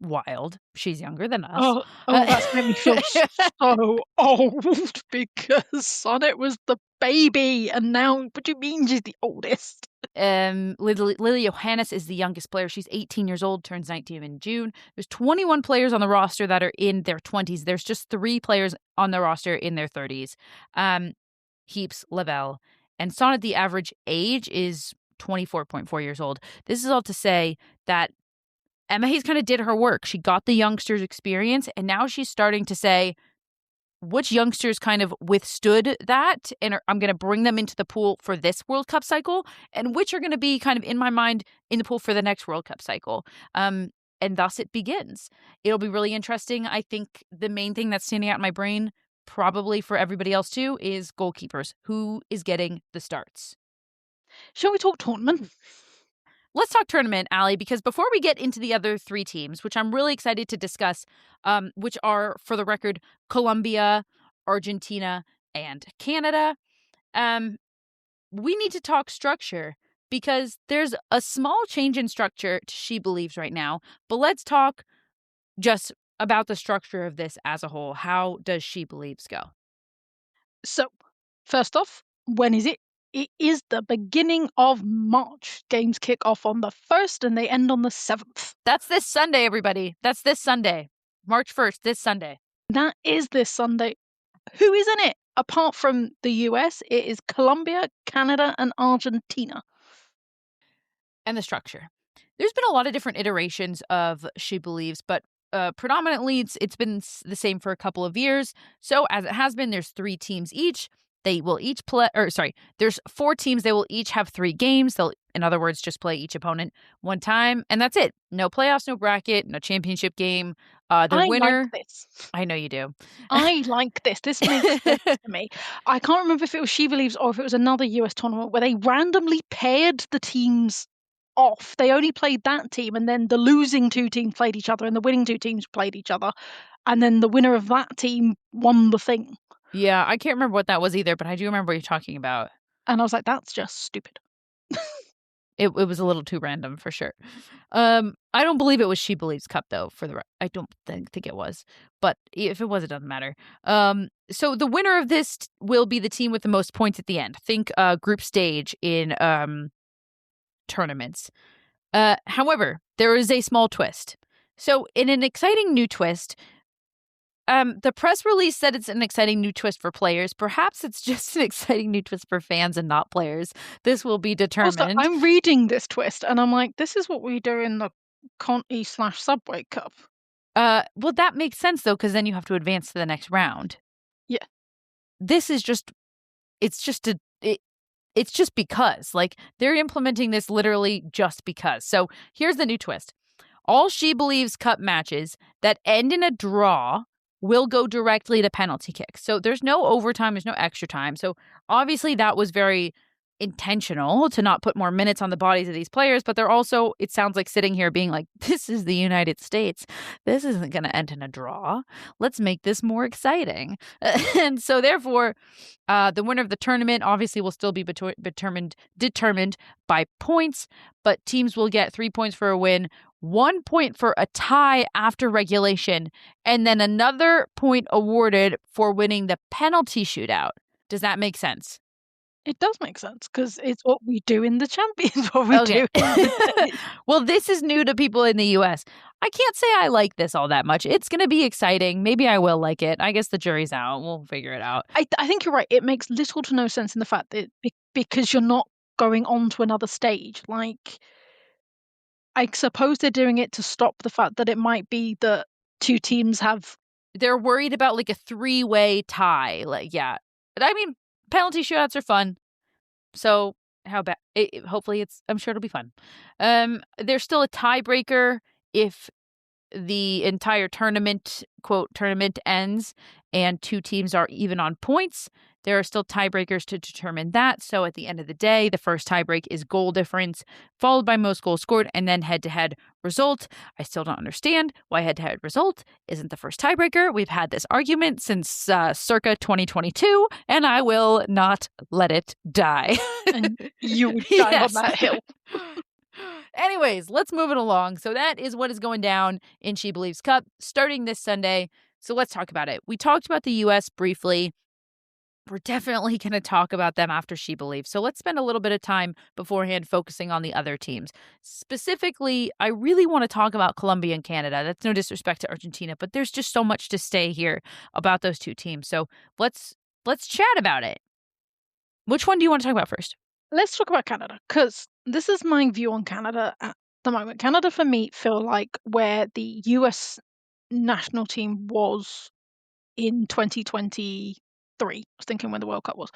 Wild. She's younger than us. That's made me feel so old because Sonnet was the baby, and now, what do you mean she's the oldest? Lily Johannes is the youngest player. She's 18 years old, turns 19 in June. There's 21 players on the roster that are in their 20s. There's just 3 players on the roster in their 30s. Heaps, Lavelle, and Sonnet, the average age is 24.4 years old. This is all to say that Emma Hayes kind of did her work. She got the youngsters experience, and now she's starting to say which youngsters kind of withstood that, and I'm going to bring them into the pool for this World Cup cycle, and which are going to be kind of, in my mind, in the pool for the next World Cup cycle. And thus it begins. It'll be really interesting. I think the main thing that's standing out in my brain, probably for everybody else too, is goalkeepers. Who is getting the starts? Shall we talk tournament? Let's talk tournament, Allie, because before we get into the other 3 teams, which I'm really excited to discuss, which are, for the record, Colombia, Argentina, and Canada, we need to talk structure, because there's a small change in structure to She Believes right now. But let's talk just about the structure of this as a whole. How does She Believes go? So, first off, when is it? It is the beginning of March. Games kick off on the 1st and they end on the 7th. That's this Sunday, everybody. That's this Sunday. March 1st, this Sunday. That is this Sunday. Who is in it? Apart from the US, it is Colombia, Canada, and Argentina. And the structure. There's been a lot of different iterations of She Believes, but predominantly it's been the same for a couple of years. So as it has been, there's 3 teams each. They will each play, there's 4 teams. They will each have 3 games. They'll, in other words, just play each opponent one time, and that's it. No playoffs, no bracket, no championship game. The winner. Like this. I know you do. I like this. This makes sense to me. I can't remember if it was She Believes or if it was another US tournament where they randomly paired the teams off. They only played that team, and then the losing 2 teams played each other, and the winning 2 teams played each other, and then the winner of that team won the thing. Yeah, I can't remember what that was either, but I do remember what you're talking about. And I was like, that's just stupid. It was a little too random for sure. I don't believe it was She Believes Cup though. I don't think it was, but if it was, it doesn't matter. So the winner of this will be the team with the most points at the end. Think group stage in tournaments. However, there is a small twist. So in an exciting new twist, the press release said it's an exciting new twist for players. Perhaps it's just an exciting new twist for fans and not players. This will be determined. Also, I'm reading this twist and I'm like, this is what we do in the Conti/Subway Cup. Well, that makes sense though, because then you have to advance to the next round. Yeah. This is just, it's just because, like, they're implementing this literally just because. So here's the new twist. All She Believes Cup matches that end in a draw will go directly to penalty kicks. So there's no overtime, there's no extra time. So obviously that was very intentional to not put more minutes on the bodies of these players, but they're also, it sounds like, sitting here being like, this is the United States. This isn't going to end in a draw. Let's make this more exciting. And so therefore, the winner of the tournament obviously will still be determined by points, but teams will get 3 points for a win, 1 point for a tie after regulation, and then another point awarded for winning the penalty shootout. Does that make sense? It does make sense because it's what we do in the Champions. What we do. Well, this is new to people in the U.S. I can't say I like this all that much. It's going to be exciting. Maybe I will like it. I guess the jury's out. We'll figure it out. I think you're right. It makes little to no sense in the fact that because you're not going on to another stage. Like, I suppose they're doing it to stop the fact that it might be that two teams have. They're worried about like a three-way tie. Like, yeah. But I mean, penalty shootouts are fun. So how bad? Hopefully, I'm sure it'll be fun. There's still a tiebreaker if the entire tournament, quote, tournament ends and two teams are even on points. There are still tiebreakers to determine that. So at the end of the day, the first tiebreak is goal difference, followed by most goals scored, and then head-to-head result. I still don't understand why head-to-head result isn't the first tiebreaker. We've had this argument since circa 2022, and I will not let it die. And you would die Yes. on that hill. Anyways, let's move it along. So that is what is going down in She Believes Cup starting this Sunday. So let's talk about it. We talked about the U.S. briefly. We're definitely going to talk about them after She Believes. So let's spend a little bit of time beforehand focusing on the other teams. Specifically, I really want to talk about Colombia and Canada. That's no disrespect to Argentina, but there's just so much to say here about those two teams. So let's chat about it. Which one do you want to talk about first? Let's talk about Canada, because this is my view on Canada at the moment. Canada, for me, feel like where the US national team was in 2023. I was thinking when the World Cup was,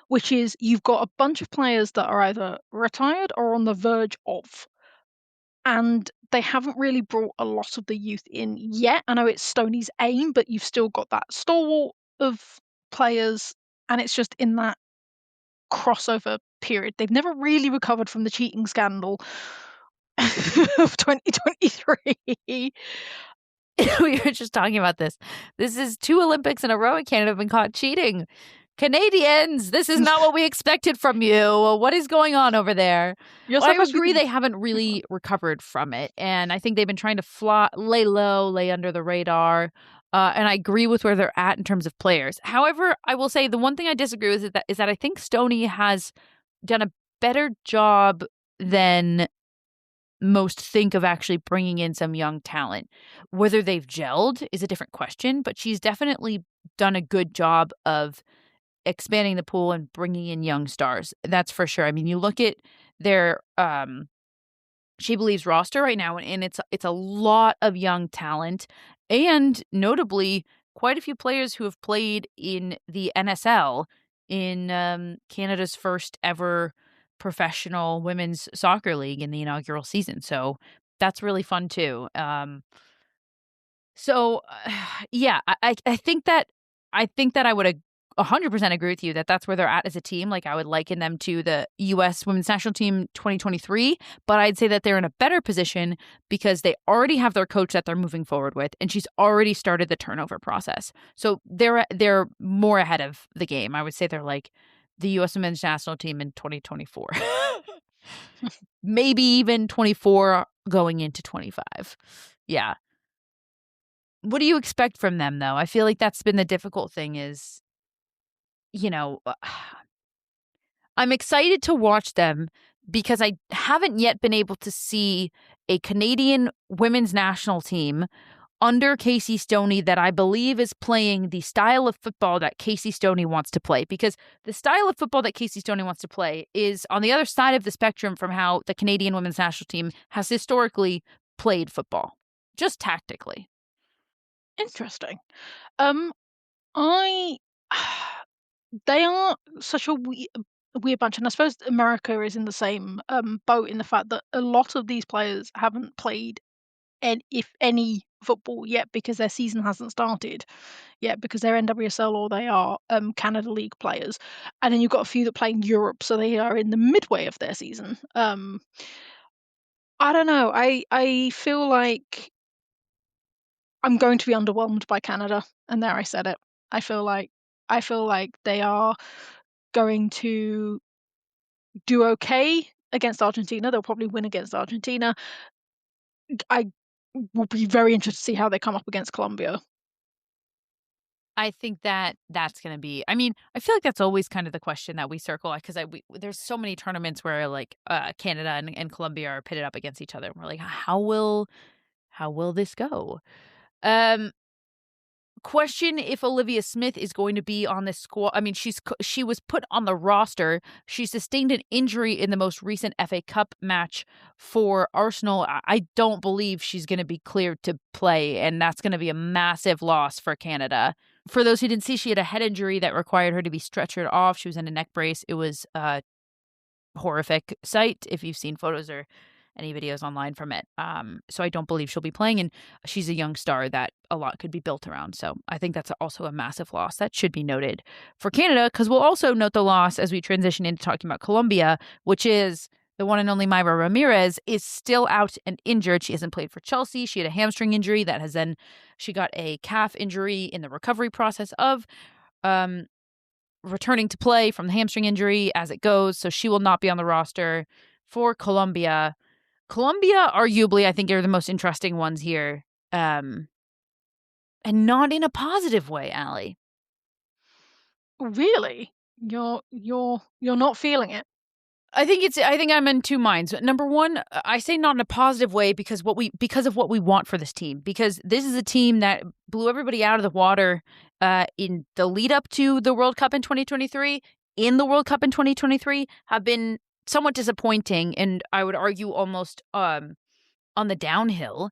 which is you've got a bunch of players that are either retired or on the verge of, and they haven't really brought a lot of the youth in yet. I know it's Stoney's aim, but you've still got that stalwart of players, and it's just in that crossover period. They've never really recovered from the cheating scandal of 2023. We were just talking about this. This is 2 Olympics in a row and Canada have been caught cheating. Canadians, this is not what we expected from you. What is going on over there? You're Well, I supposed to agree be they haven't really recovered from it. And I think they've been trying to lay low, lay under the radar. And I agree with where they're at in terms of players. However, I will say the one thing I disagree with is that I think Stoney has done a better job than most think of actually bringing in some young talent. Whether they've gelled is a different question, but she's definitely done a good job of expanding the pool and bringing in young stars. That's for sure. I mean, you look at their She Believes roster right now, and it's a lot of young talent, and notably quite a few players who have played in the NSL in Canada's first ever professional women's soccer league in the inaugural season. So that's really fun too. So yeah, I think that I would 100% agree with you that that's where they're at as a team. Like I would liken them to the U.S. Women's National Team 2023, but I'd say that they're in a better position because they already have their coach that they're moving forward with, and she's already started the turnover process. So they're more ahead of the game. I would say they're like the U.S. Women's National Team in 2024, maybe even 24 going into 25. Yeah. What do you expect from them, though? I feel like that's been the difficult thing is, you know, I'm excited to watch them because I haven't yet been able to see a Canadian women's national team under Casey Stoney that I believe is playing the style of football that Casey Stoney wants to play. Because the style of football that Casey Stoney wants to play is on the other side of the spectrum from how the Canadian women's national team has historically played football, just tactically. interesting. I they are such a weird bunch, and I suppose America is in the same boat in the fact that a lot of these players haven't played if any football yet because their season hasn't started yet because they're NWSL or they are Canada League players, and then you've got a few that play in Europe, so they are in the midway of their season. I don't know. I feel like I'm going to be underwhelmed by Canada, and there I said it. I feel like they are going to do okay against Argentina. They'll probably win against Argentina. I will be very interested to see how they come up against Colombia. I think that that's going to be. I mean, I feel like that's always kind of the question that we circle because there's so many tournaments where like Canada and Colombia are pitted up against each other. And we're like, how will this go? Um, question if Olivia Smith is going to be on this squad. I mean, she was put on the roster. She sustained an injury in the most recent FA Cup match for Arsenal. I don't believe she's going to be cleared to play, and that's going to be a massive loss for Canada. For those who didn't see, she had a head injury that required her to be stretchered off. She was in a neck brace. It was a horrific sight if you've seen photos or any videos online from it. So I don't believe she'll be playing, and she's a young star that a lot could be built around. So I think that's also a massive loss that should be noted for Canada, because we'll also note the loss as we transition into talking about Colombia, which is the one and only Mayra Ramirez is still out and injured. She hasn't played for Chelsea. She had a hamstring injury that has then she got a calf injury in the recovery process of returning to play from the hamstring injury as it goes. So she will not be on the roster for Colombia. Colombia, arguably, I think, are the most interesting ones here. And not in a positive way, Allie. Really? You're not feeling it? I think I'm in two minds. Number one, I say not in a positive way because of what we want for this team. Because this is a team that blew everybody out of the water in the lead up to the World Cup in 2023. In the World Cup in 2023, have been somewhat disappointing, and I would argue almost on the downhill,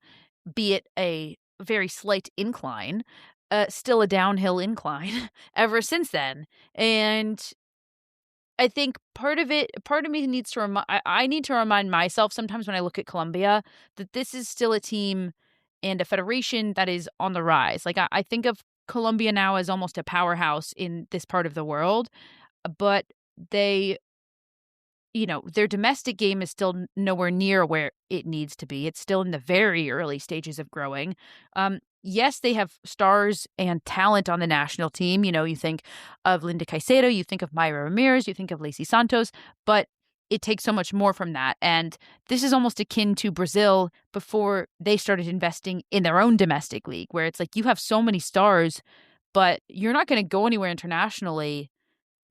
be it a very slight incline, still a downhill incline ever since then. And I think part of me needs to I need to remind myself sometimes when I look at Colombia that this is still a team and a federation that is on the rise. Like I think of Colombia now as almost a powerhouse in this part of the world, but they, their domestic game is still nowhere near where it needs to be. It's still in the very early stages of growing. Yes, they have stars and talent on the national team. You think of Linda Caicedo, you think of Mayra Ramirez, you think of Lacey Santos, but it takes so much more from that. And this is almost akin to Brazil before they started investing in their own domestic league, where it's like you have so many stars, but you're not going to go anywhere internationally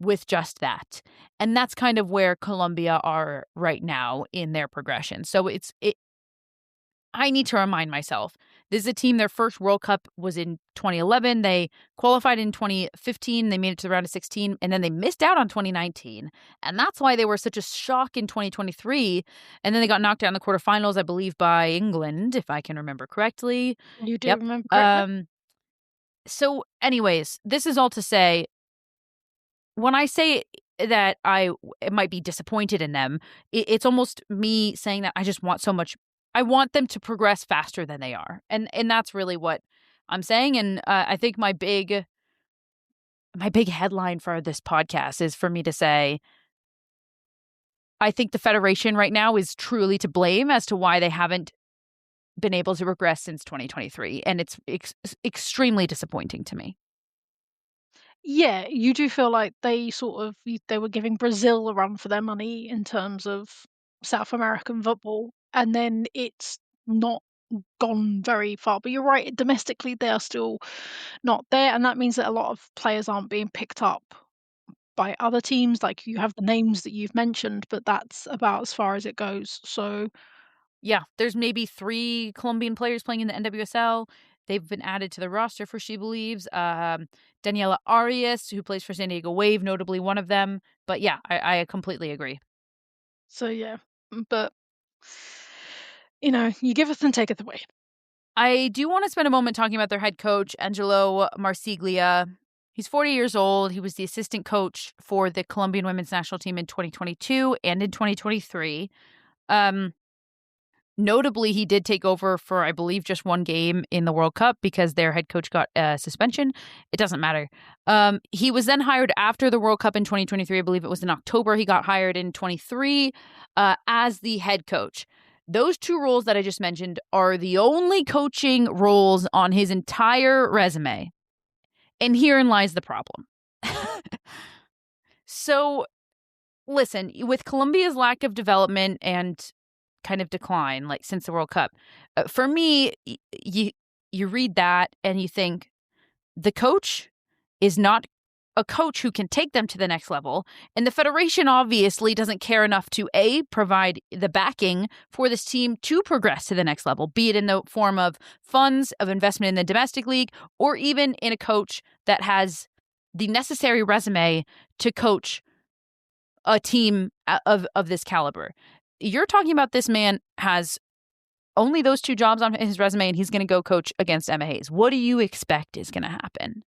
with just that. And that's kind of where Colombia are right now in their progression. So I need to remind myself, this is a team, their first World Cup was in 2011. They qualified in 2015. They made it to the round of 16, and then they missed out on 2019. And that's why they were such a shock in 2023. And then they got knocked out in the quarterfinals, I believe, by England, if I can remember correctly. You do Yep. remember correctly? So anyways, this is all to say, when I say that I might be disappointed in them, it's almost me saying that I just want so much. I want them to progress faster than they are, and that's really what I'm saying. And I think my big headline for this podcast is for me to say, I think the Federation right now is truly to blame as to why they haven't been able to progress since 2023, and it's extremely disappointing to me. Yeah, you do feel like they were giving Brazil a run for their money in terms of South American football, and then it's not gone very far. But you're right, domestically they are still not there, and that means that a lot of players aren't being picked up by other teams. Like you have the names that you've mentioned, but that's about as far as it goes. So Yeah, there's maybe 3 Colombian players playing in the NWSL. They've been added to the roster for She Believes. Daniela Arias, who plays for San Diego Wave, notably one of them. But yeah, I completely agree. yeah, but you giveth and taketh away. I do want to spend a moment talking about their head coach, Angelo Marsiglia. He's 40 years old. He was the assistant coach for the Colombian women's national team in 2022 and in 2023. Notably, he did take over for, I believe, just one game in the World Cup because their head coach got a suspension. It doesn't matter. He was then hired after the World Cup in 2023. I believe it was in October. He got hired in 23 as the head coach. Those 2 roles that I just mentioned are the only coaching roles on his entire resume. And herein lies the problem. So, listen, with Colombia's lack of development and kind of decline, like since the World Cup, for me, you read that and you think the coach is not a coach who can take them to the next level. And the federation obviously doesn't care enough to provide the backing for this team to progress to the next level, be it in the form of funds, of investment in the domestic league, or even in a coach that has the necessary resume to coach a team of this caliber. You're talking about this man has only those 2 jobs on his resume, and he's going to go coach against Emma Hayes. What do you expect is going to happen?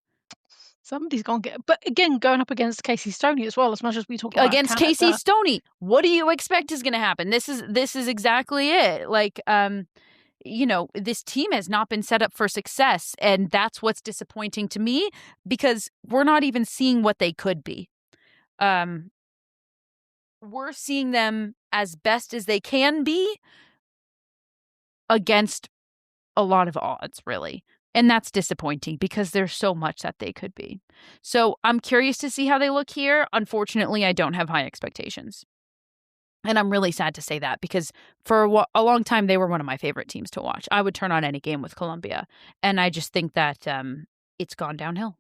Somebody's gonna get, but again, going up against Casey Stoney as well. As much as we talk about Against Canada. Casey Stoney, what do you expect is going to happen? This is exactly it. Like, this team has not been set up for success, and that's what's disappointing to me because we're not even seeing what they could be. We're seeing them as best as they can be against a lot of odds, really. And that's disappointing because there's so much that they could be. So I'm curious to see how they look here. Unfortunately, I don't have high expectations. And I'm really sad to say that because for a long time, they were one of my favorite teams to watch. I would turn on any game with Colombia. And I just think that it's gone downhill.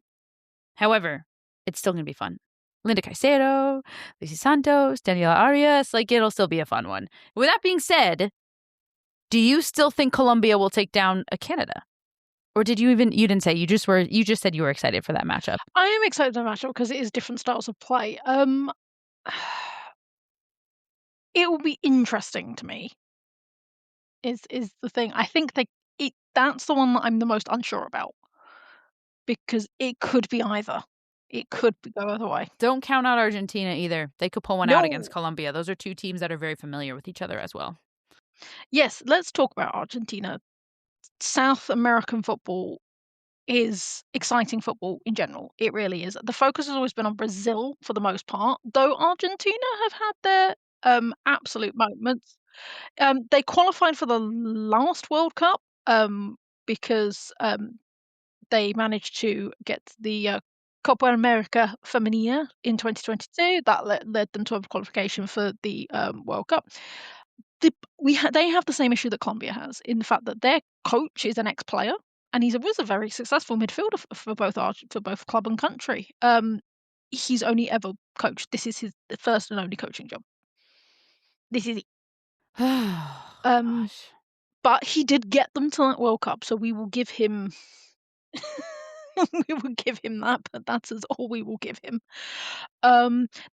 However, it's still going to be fun. Linda Caicedo, Lucy Santos, Daniela Arias, it'll still be a fun one. With that being said, do you still think Colombia will take down Canada? Or did you didn't say, you just said you were excited for that matchup. I am excited for the matchup because it is different styles of play. It will be interesting to me. Is the thing. I think that's the one that I'm the most unsure about. Because it could be either. It could go either way. Don't count out Argentina either. They could pull one out against Colombia. Those are 2 teams that are very familiar with each other as well. Yes, let's talk about Argentina. South American football is exciting football in general. It really is. The focus has always been on Brazil for the most part, though Argentina have had their absolute moments. They qualified for the last World Cup because they managed to get the Copa America Femenina in 2022. That led them to a qualification for the World Cup. They have the same issue that Colombia has in the fact that their coach is an ex-player and was a very successful midfielder for both club and country. He's only ever coached. This is his first and only coaching job. This is it. Gosh. But he did get them to that World Cup, so we will give him we will give him that, but that's all we will give him.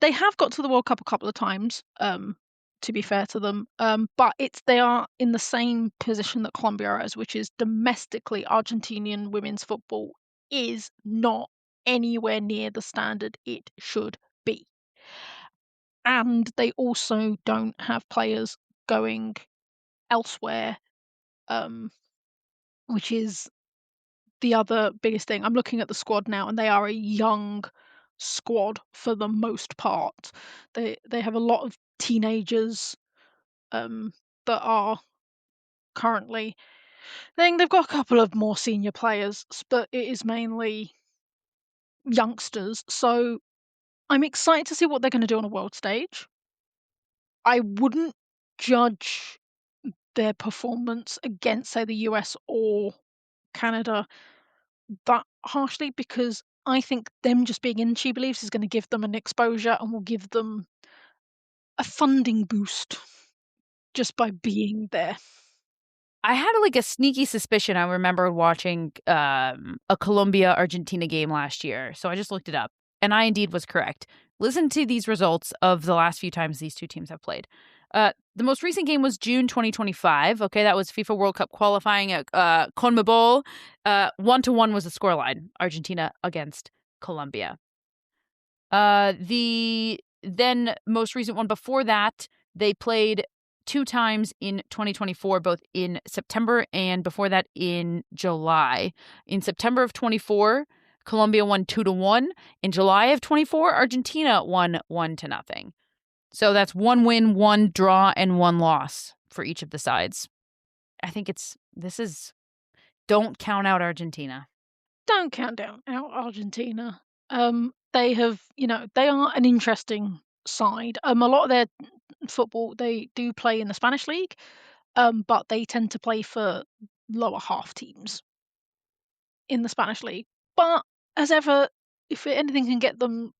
They have got to the World Cup a couple of times, to be fair to them, but they are in the same position that Colombia is, which is domestically Argentinian women's football is not anywhere near the standard it should be. And they also don't have players going elsewhere, which is the other biggest thing. I'm looking at the squad now, and they are a young squad for the most part. They have a lot of teenagers that are currently. They've got a couple of more senior players, but it is mainly youngsters. So I'm excited to see what they're going to do on a world stage. I wouldn't judge their performance against, say, the US or Canada that harshly because I think them just being in She Believes is going to give them an exposure and will give them a funding boost just by being there. I had a sneaky suspicion. I remember watching a Colombia Argentina game last year, so I just looked it up, and I indeed was correct. Listen to these results of the last few times these 2 teams have played. The most recent game was June 2025. Okay, that was FIFA World Cup qualifying at CONMEBOL. 1-1 was the scoreline. Argentina against Colombia. The then most recent one before that, they played 2 times in 2024, both in September and before that in July. In September of 24, Colombia won 2-1. In July of 24, Argentina won 1-0. So that's 1 win, 1 draw, and 1 loss for each of the sides. I think don't count out Argentina. Don't count out Argentina. They have, they are an interesting side. A lot of their football, they do play in the Spanish league, but they tend to play for lower half teams in the Spanish league. But as ever, if anything can get them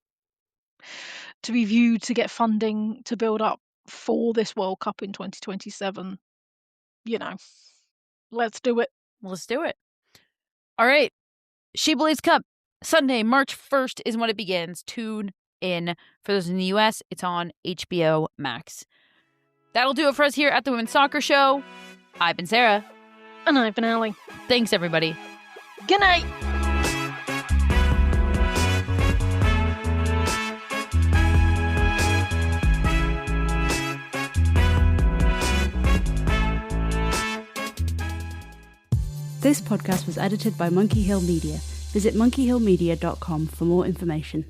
to be viewed to get funding to build up for this World Cup in 2027, let's do it. Let's do it. All right. She Believes Cup, Sunday, March 1st is when it begins. Tune in. For those in the US, it's on HBO Max. That'll do it for us here at the Women's Soccer Show. I've been Sarah. And I've been Allie. Thanks, everybody. Good night. This podcast was edited by Monkey Hill Media. Visit monkeyhillmedia.com for more information.